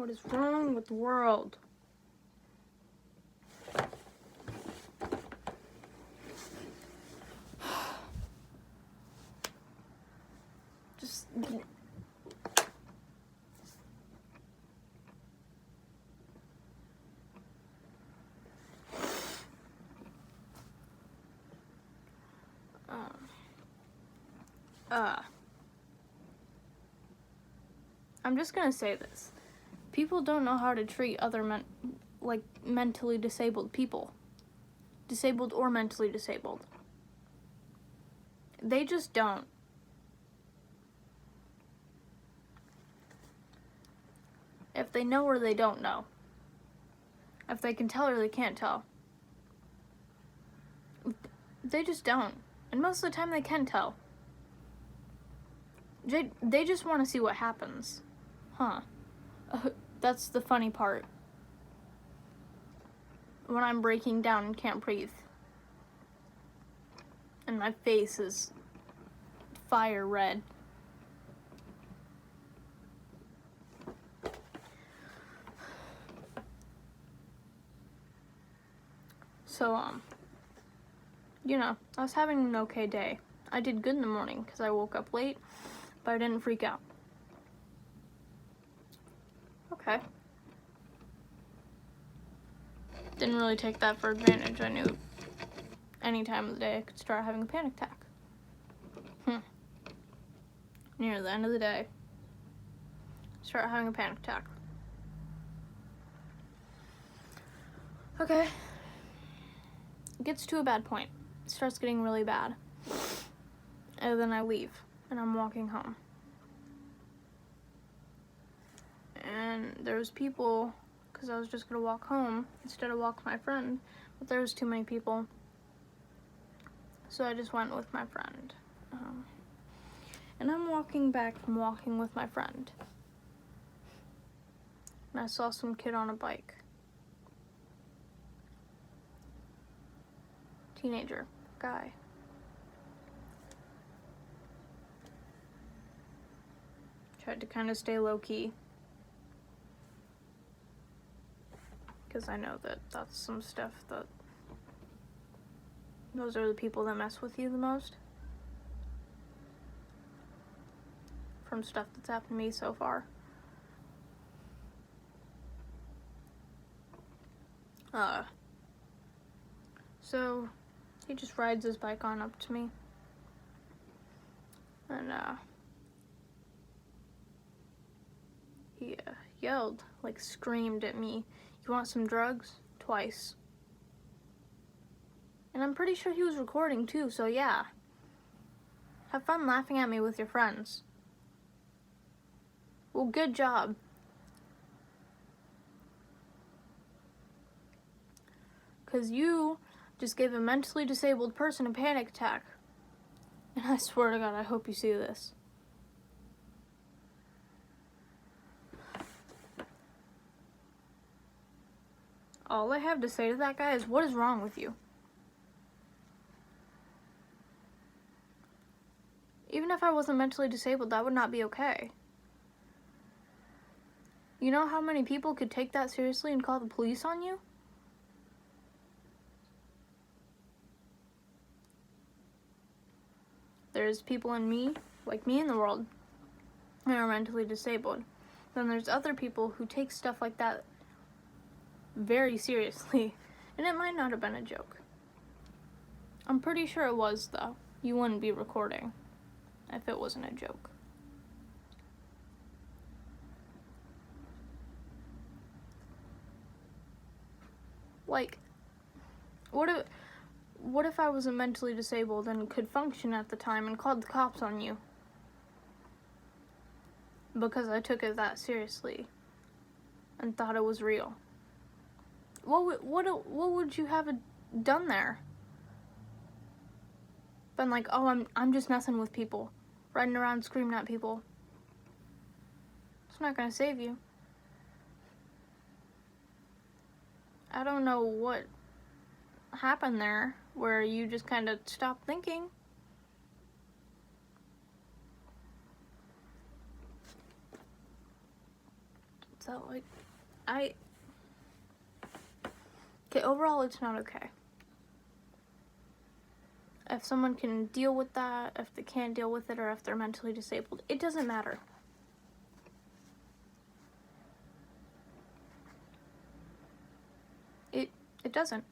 What is wrong with the world? Just... I'm just gonna say this. People don't know how to treat other mentally disabled people. Disabled or mentally disabled. They just don't. If they know or they don't know. If they can tell or they can't tell. They just don't. And most of the time they can tell. They just want to see what happens. Huh. That's the funny part. When I'm breaking down and can't breathe. And my face is fire red. So, you know, I was having an okay day. I did good in the morning because I woke up late, but I didn't freak out. Okay. Didn't really take that for advantage. I knew any time of the day I could start having a panic attack. Near the end of the day, start having a panic attack. Okay. It gets to a bad point. It starts getting really bad. And then I leave, and I'm walking home. And there was people, because I was just gonna walk home instead of walk with my friend, but there was too many people. So I just went with my friend. And I'm walking back from walking with my friend. And I saw some kid on a bike. Teenager, guy. Tried to kind of stay low-key. Because I know that that's some stuff that... Those are the people that mess with you the most. From stuff that's happened to me so far. So, he just rides his bike on up to me. And, he yelled, like screamed at me, "You want some drugs?" Twice. And I'm pretty sure he was recording too, so yeah. Have fun laughing at me with your friends. Well, good job. Because you just gave a mentally disabled person a panic attack. And I swear to God, I hope you see this. All I have to say to that guy is, what is wrong with you? Even if I wasn't mentally disabled, that would not be okay. You know how many people could take that seriously and call the police on you? There's people like me in the world, that are mentally disabled. Then there's other people who take stuff like that very seriously, and it might not have been a joke. I'm pretty sure it was, though. You wouldn't be recording if it wasn't a joke. Like, what if I wasn't mentally disabled and could function at the time and called the cops on you? Because I took it that seriously and thought it was real. What would you have done there? Been like, oh, I'm just messing with people, riding around screaming at people. It's not gonna save you. I don't know what happened there where you just kind of stopped thinking. that like, okay, overall it's not okay. If someone can deal with that, if they can't deal with it, or if they're mentally disabled, it doesn't matter. It doesn't.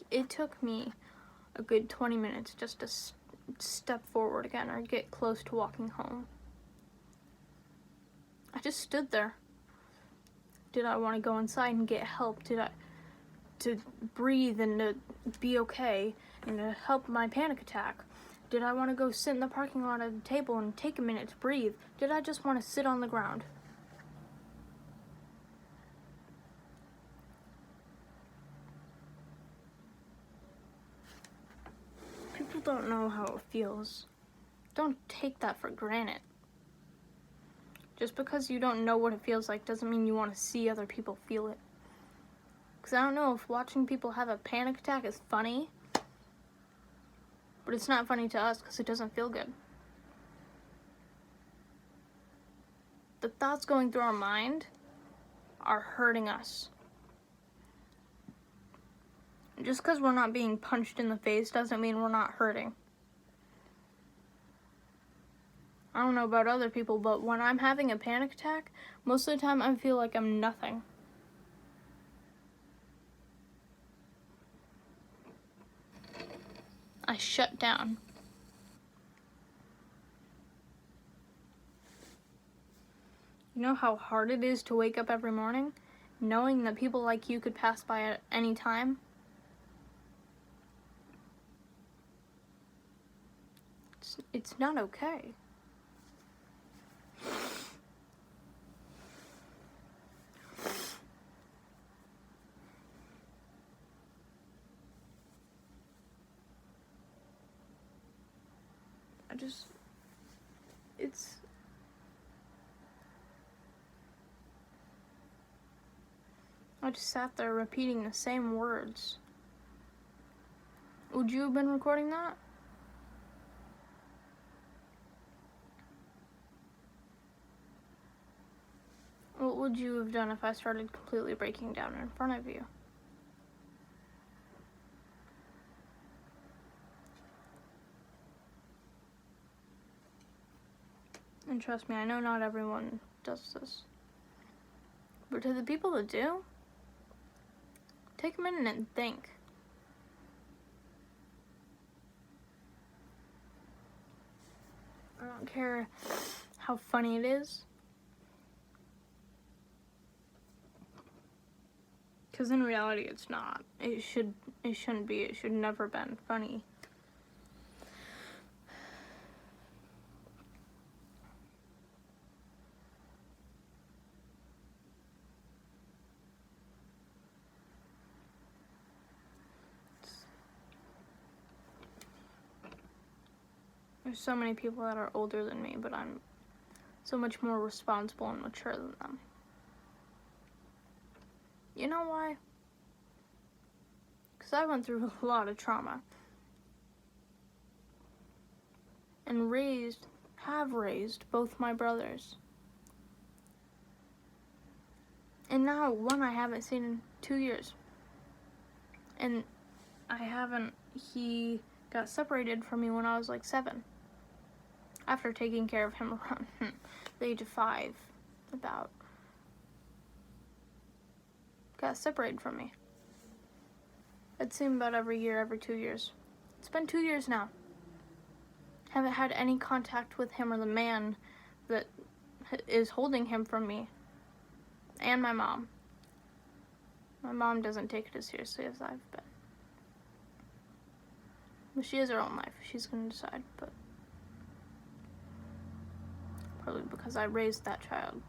It took me a good 20 minutes just to step forward again or get close to walking home. I just stood there. Did I want to go inside and get help? To breathe and to be okay and to help my panic attack? Did I want to go sit in the parking lot at a table and take a minute to breathe? Did I just want to sit on the ground? People don't know how it feels. Don't take that for granted. Just because you don't know what it feels like doesn't mean you want to see other people feel it. Because I don't know if watching people have a panic attack is funny, but it's not funny to us because it doesn't feel good. The thoughts going through our mind are hurting us. Just because we're not being punched in the face doesn't mean we're not hurting. I don't know about other people, but when I'm having a panic attack, most of the time I feel like I'm nothing. I shut down. You know how hard it is to wake up every morning, knowing that people like you could pass by at any time? It's not okay. I just sat there repeating the same words. Would you have been recording that? What would you have done if I started completely breaking down in front of you? And trust me, I know not everyone does this. But to the people that do, take a minute and think. I don't care how funny it is. Because in reality, it's not. It shouldn't be. It should never been funny. There's so many people that are older than me, but I'm so much more responsible and mature than them. You know why? Because I went through a lot of trauma. And have raised both my brothers. And now one I haven't seen in 2 years. And he got separated from me when I was like 7. After taking care of him around the age of 5, about. Got separated from me. I'd see him about every year, every 2 years. It's been 2 years now. Haven't had any contact with him or the man that is holding him from me. And my mom. My mom doesn't take it as seriously as I've been. But she has her own life. She's going to decide, but probably because I raised that child.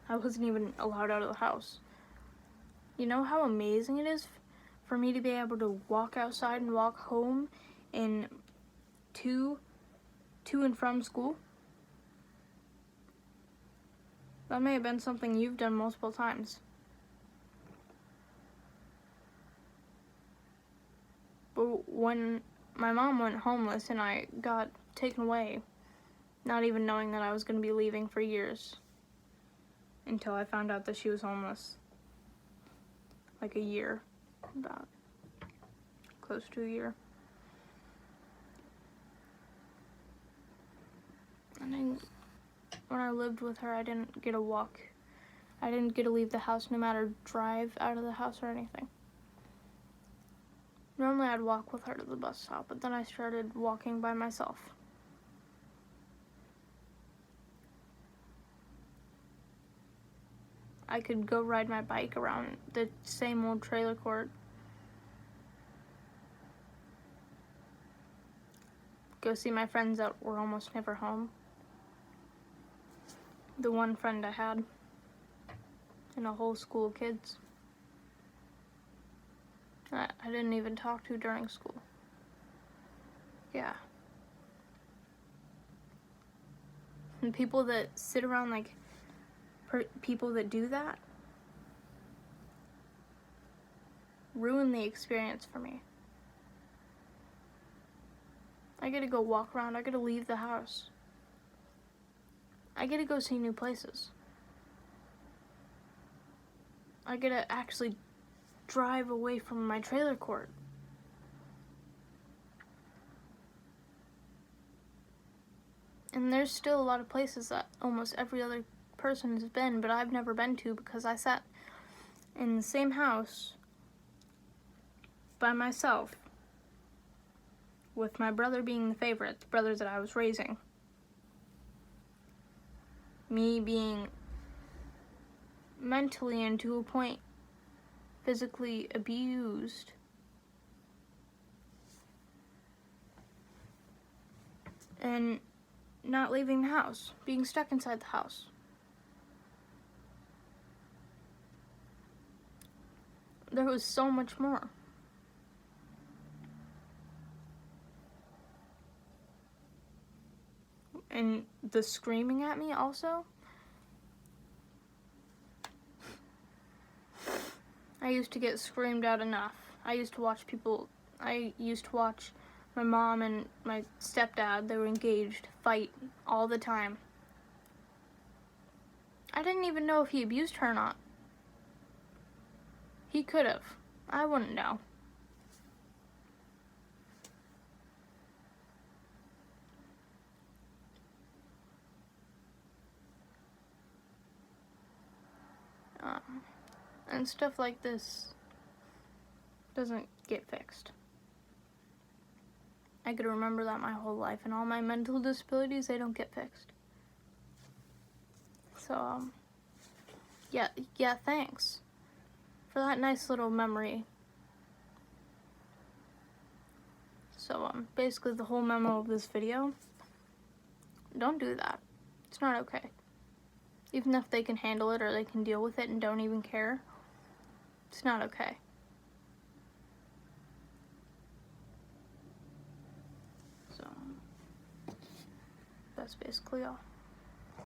I wasn't even allowed out of the house. You know how amazing it is for me to be able to walk outside and walk home to and from school? That may have been something you've done multiple times. But when my mom went homeless and I got taken away, not even knowing that I was going to be leaving for years, until I found out that she was homeless. Like a year, about close to a year. And then when I lived with her, I didn't get to walk. I didn't get to leave the house, no matter drive out of the house or anything. Normally I'd walk with her to the bus stop, but then I started walking by myself. I could go ride my bike around the same old trailer court. Go see my friends that were almost never home. The one friend I had in a whole school of kids. I didn't even talk to during school. Yeah. And people that sit around, like, people that do that ruin the experience for me. I get to go walk around. I get to leave the house. I get to go see new places. I get to actually drive away from my trailer court. And there's still a lot of places that almost every other person has been, but I've never been to because I sat in the same house by myself, with my brother being the favorite, the brother that I was raising. Me being mentally and to a point physically abused. And not leaving the house, being stuck inside the house. There was so much more. And the screaming at me also. I used to get screamed at enough. I used to watch my mom and my stepdad, they were engaged, fight all the time. I didn't even know if he abused her or not. He could have. I wouldn't know. And stuff like this doesn't get fixed. I could remember that my whole life, and all my mental disabilities, they don't get fixed. So, yeah, thanks for that nice little memory. So, basically the whole memo of this video, don't do that. It's not okay. Even if they can handle it or they can deal with it and don't even care, it's not okay. So, that's basically all.